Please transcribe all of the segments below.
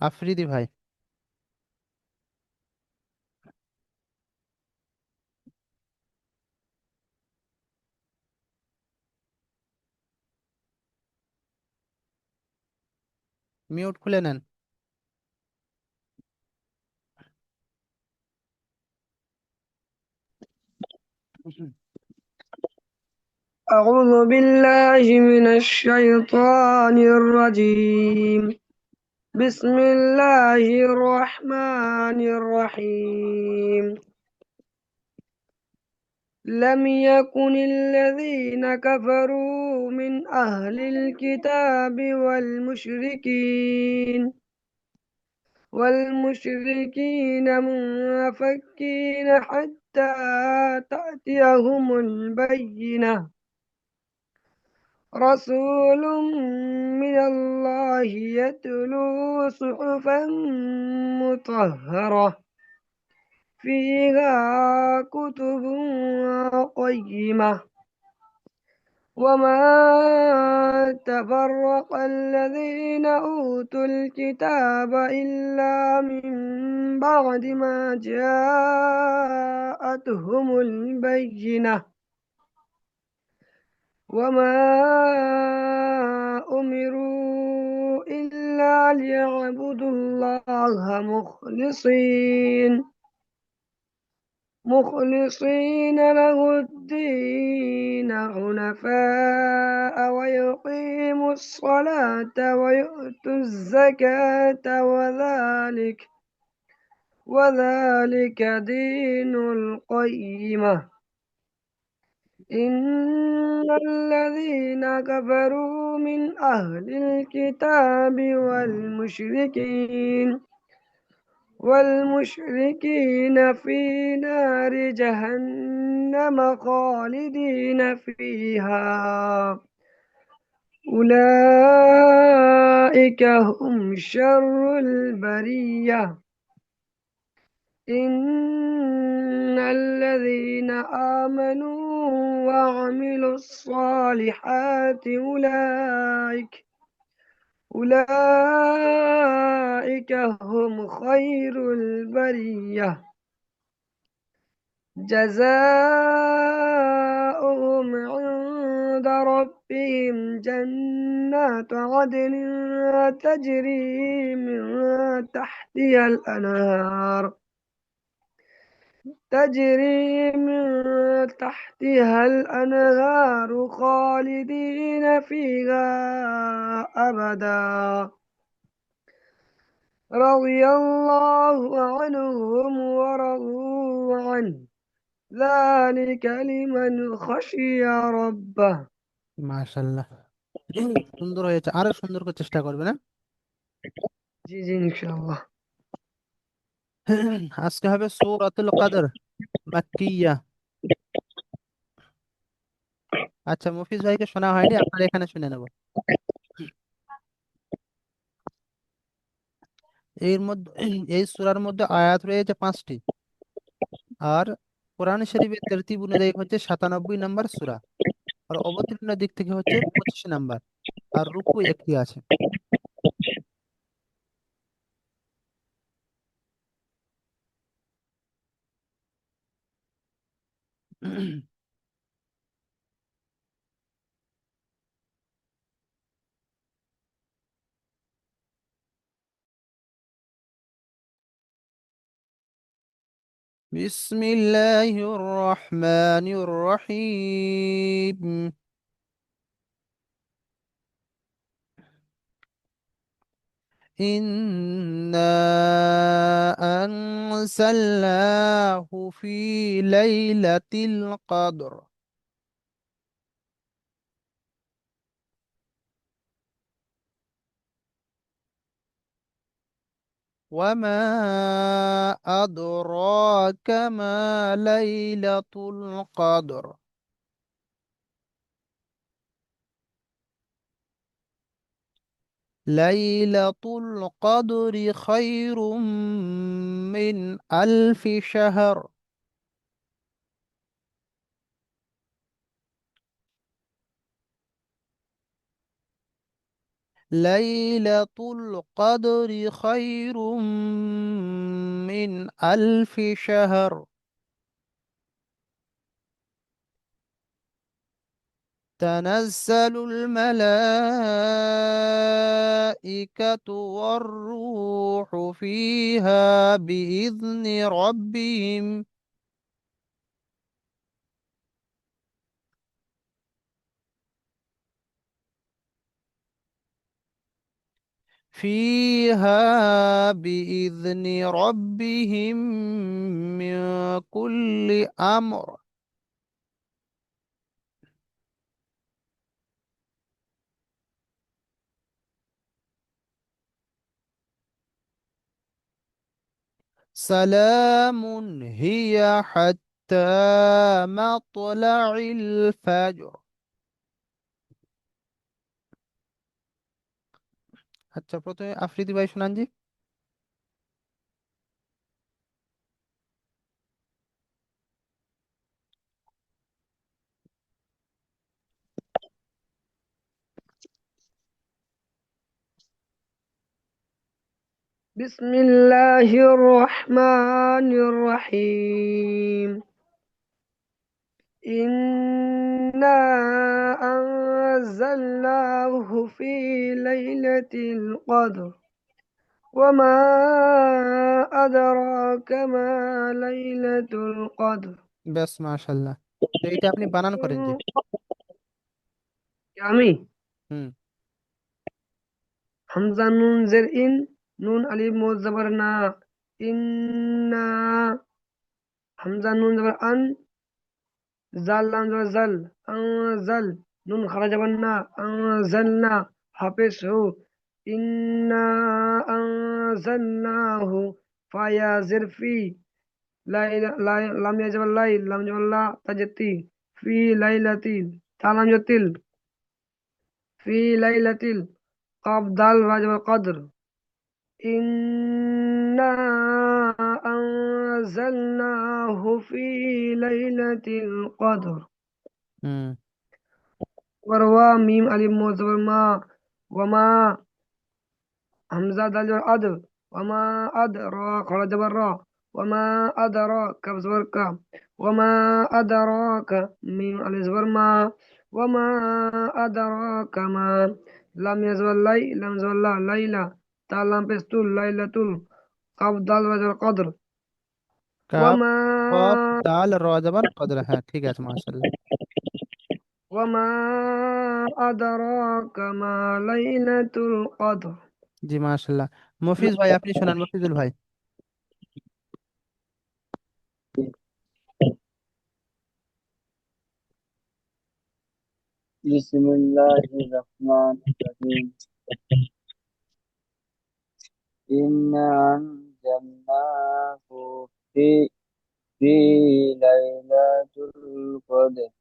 আফ্রিদি ভাই। মিউট খুলে নেন। أعوذ بالله من الشيطان الرجيم. بسم الله الرحمن الرحيم. لم يكن الذين كفروا من أهل الكتاب والمشركين منفكين حتى تأتيهم البينة. رسول من الله يتلو صحفا مطهرة فيها كتب قيمة. وما تفرق الذين أوتوا الكتاب إلا من بعد ما جاءتهم البينة. وما أمروا إلا ليعبدوا الله مخلصين له الدين حنفاء ويقيموا الصلاة ويؤتوا الزكاة وذلك دين القيمة. إن الذين كفروا من أهل الكتاب والمشركين في نار جهنم خالدين فيها. أولئك هم شر البرية. إن الذين آمنوا وعملوا الصالحات أولئك هم خير البرية. جزاؤهم عند ربهم جنات عدن تجري من تحتها الأنهار خالدين فيها أبدا. رضي الله عنهم ورضوا عنه ذلك لمن خشي ربه. মাশাল্লাহ। সুন্দর হয়েছে, আরো সুন্দর করে চেষ্টা করবে না? জি জি ইনশাআল্লাহ। আজকে হবে সূরাতুল কদর, মাক্কিয়া। আচ্ছা, মুফিজ ভাইকে শোনা হয়নি, আপনার এখানে শুনে নেব। এর মধ্যে, এই সূরার মধ্যে আয়াত রয়েছে 5টি। আর কোরআন শরীফের তরতিব অনুযায়ী হচ্ছে 97 নম্বর সূরা। আর অবতীর্ণ দিক থেকে হচ্ছে 25 নাম্বার। আর রুকু একটি আছে। بسم الله الرحمن الرحيم. إنا أنزلناه في ليلة القدر. وما أدراك ما ليلة القدر. ليلة القدر خير من 1000 شهر. লাইলাতুল কদরি খায়রুম মিন আলফি শাহর। تنزل الملائكة والروح فيها بإذن ربهم من كل أمر. سلام هي حتى مطلع الفجر. আচ্ছা, প্রথমে আফ্রিদি ভাই শুনান জি। بسم الله الرحمن الرحيم إنا أنزلناه في ليلة القدر وما أدراك ما ليلة القدر ব্যাস, মাশাল্লাহ। তো এটা আপনি বানান করেন জি। আমি হুম। হামজা নুন জের ইন, নুন আলিফ মোজ জবর না, ইন্না, হামজা নুন জবর আন, জাল লাম জবর জাল, জাল, নুন খারা জবর না, জালনা, হাফেজ হু, ইন্না আনজালনাহু, ফায়া জের ফি, লাম ইয়া জবর লাই, লাম জবর লা, তাজতি, ফি লাইলাতিল, তালাম জতিল, ফি লাইলাতিল, কাফ দাল রা জবর কদর, إنا أنزلناه في ليلة القدر হুম। وروى ميم ألف مصبر ما وما همزة دال جبر أدر وما أدراك خرج برا وما أدراك كف زبر كا وما أدراك ميم ألف زبر ما وما أدراك ما لم يزبر لي لم زبر لا ليلى تالام بستول ليلة قف دال وجر قدر কাফ وما কফ দাল র জবর কদর, হ্যাঁ ঠিক আছে, মাশাল্লাহ। وما أدراك ما ليلة القدر জি, মাশাল্লাহ। মফিজ ভাই আপনি শোনান, মফিজুল ভাই। بسم الله الرحمن الرحيم إنا أنزلناه في في ليلة القدر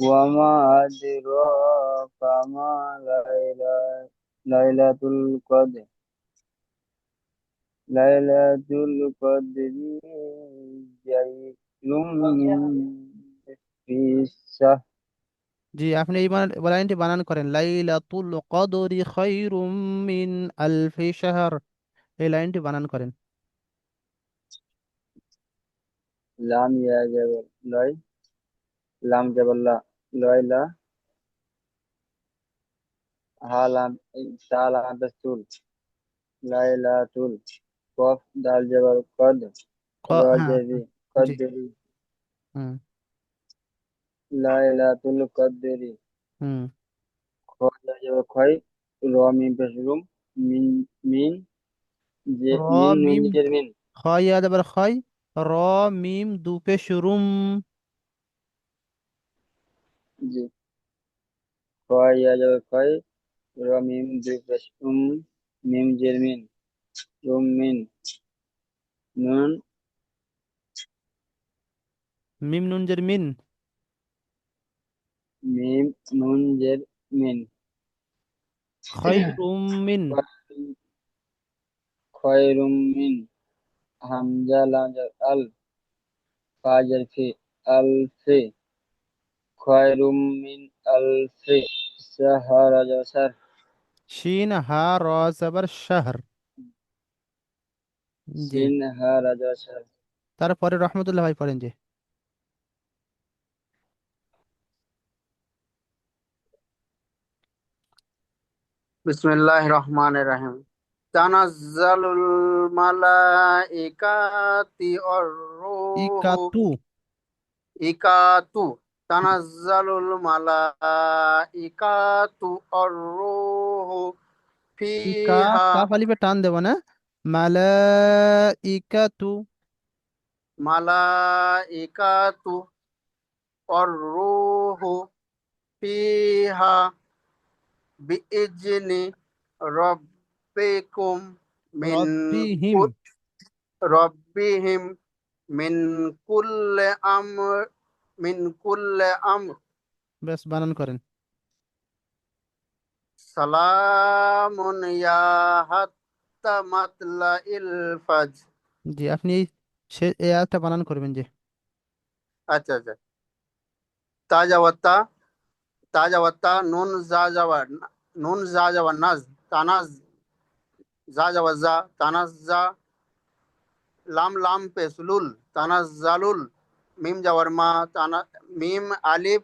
وما أدراك ما ليلة القدر ليلة القدر خير في الشهر জি, আপনি এই লাইনটি বানান করেন, লাইলাতুল কদরি খায়রুম মিন আলফি শাহর। এই লাইনটি বানান করেন। لام يا جبل لي لام جبل لا لي لا ها لام تا لام بستول লাইলাতুল কফ দাল জবর কদ হ্যাঁ, রজেরি জি। কদরি হুম। লাইলাতুল কদরি হুম। খ দাল জবর খয় র মিম পেশ রুম মিন মিন যে র মিন নুন মিম নিজের মিন খয় ইয়া দাবার খয়, র মিম দুপে শুরুম। জি খয় ইয়া জবর খয় র মিম দুই পেশ মিম জের মিন রুম মিন নুন মিম নুন জের মিন। মিম নুন জের মিন খায়রুম মিন। খয়রুম মিন হামজা লাম জবর আল ফা জের ফি আল ফি خير من ألف شهر جسر শিন হা র জবর শাহর। জি, সিন হা রাজা শাহ। তারপরে রহমতুল্লাহ ভাই পড়েন যে। বিসমিল্লাহির রহমানির রহিম। তানাজ্জালুল মালাইকাতি ওয়ার রূহু ইকাতু। ইকাতু তানাজ্জালুল মালাইকাতু ওয়ার রূহু ইকা, ফিহা কাফ আলিফে টান দেব না। মালাইকাতু। মালাইকাতু ওয়ার রূহু ফিহা বিইজনি রাব্বিকুম মিন রব্বিহিম। কু- রব্বিহিম মিন কুল্লি আমর মিন কুল্লি আমর বেশ, বানান করেন। সালামুন ইয়া হাত্তা মাতলাইল ফাজর। জি, আপনি এই আয়াতটা বানান করবেন যে। আচ্ছা আচ্ছা। তাজাওয়াত্তা তাজাওয়াত্তা নুন জা যাওয়া নাজ তানাজ জা যাওয়া জা তানাজ জা লাম লাম পেসলুল তানাজ্জালুল মিম যাওয়ার মা মিম আলিফ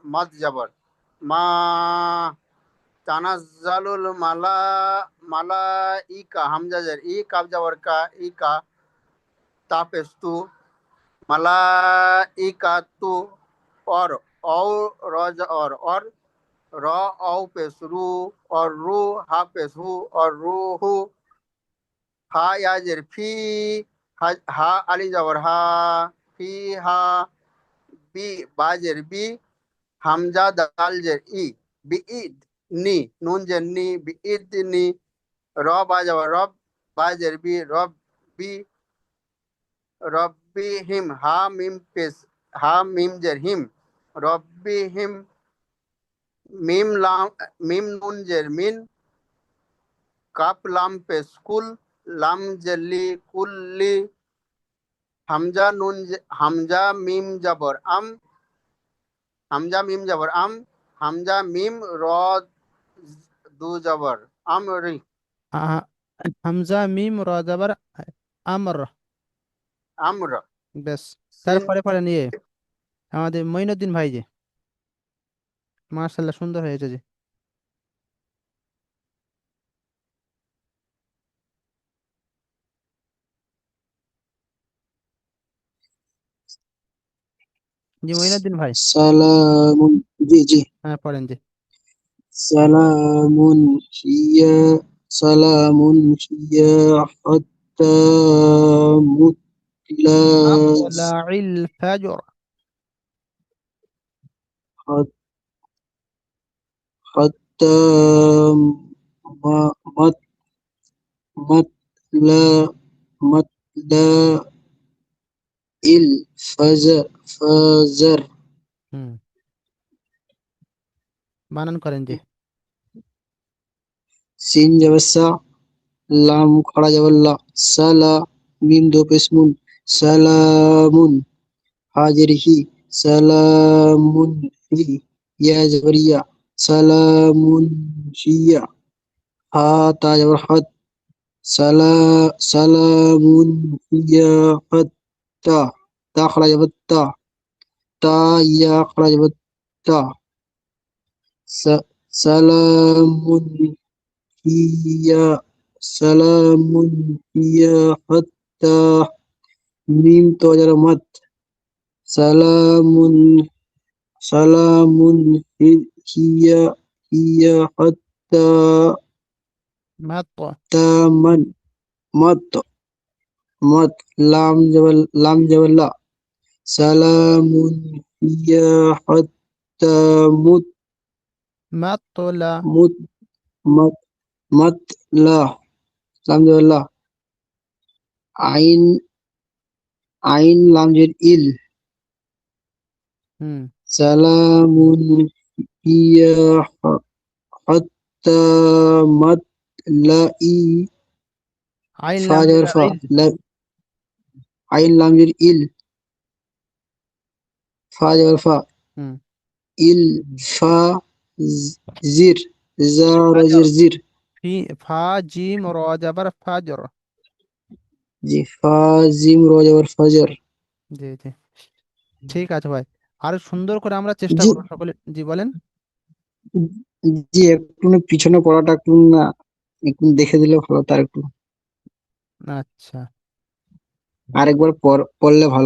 মদ যাবার মা তানাজ্জালুল মালাইকা হামজাজের ই কাব যাওয়ার কা ই কা তা পেস্তু মালাইকাতু और औ रज और र औ पेसरू और रू हा पेसू और रूहु হা ইয়াজের ফি হা আলি যাবর হা ফি হা বি বাজের বি হামজা দাল জের ই বি ইদ নি নুন জের নি বি ইদ নি র বা যাবর রব বাজের বি রব বি রব্বি হিম হা মিম পেস হা মিম জের হিম রব্বি হিম মিম নুন জের মিন কাপ লাম পেস কুল লাম জেলি কুল্লি হামজা মিম জবর আম হামজা মিম র দু জবর আমরি আ- হামজা মিম র জবর আমর। আমর বেশ, সিন তারপরে পরে নিয়ে আমাদের মঈনুদ্দিন ভাই যে। মার্শাল্লাহ, সুন্দর হয়েছে যে। জি মঈনুদ্দিন ভাই। সালামুন জি জি হ্যাঁ, পড়েন যে। সালামুন হিয়া সালামুন হিয়া হাত্তা মুতলা মাতলাইল ফাজর। হাত্তা মা- মাত মাতলা মাতলা ইল ফাজর হুম, বানান করেন যে। সিন জাবাসা লাম খড়া জাবাল্লা সালা মিম দো পেশমুন সালামুন হাজির হি সালামুন হি ইয়া জবরিয়া সালামুন হিয়া হা তা জবর হাত সালামুন হিয়া হাত্তা তা খড়া জবর তা ইয়া খড়া জবর তা সালামুন হিয়া সালামুন হিয়া হাত্তা মিম তো জবর মাত সালামুন সালামুন হিয়া হিয়া হাত্তা মাত। তামান মাত মাত লাম জবর সালামুন হিয়া হাত্তা মাতলা। মুত মাত মাত লাম জবর আইন আইন লাম জের ইল হুম, সালামুন হিয়া হাত্তা মাতলাই আইন ফা লাম জবর জের ফা ইল। আইন লাম জের ইল ফা জবর ফা হুম, ইল ফা জির জা ফাজর, রজের জির। ফা জিম র জাবার ফাজর। জি, ফা জিম র জবর ফজর। জি জি, ঠিক আছে ভাই, আর সুন্দর করে আমরা চেষ্টা জি, করবো সকলে। জি বলেন। জি একটু না পিছনে পড়াটা একটু না একটু দেখে দিলে ভালো, তার একটু আচ্ছা। আরেকবার পড়লে ভালো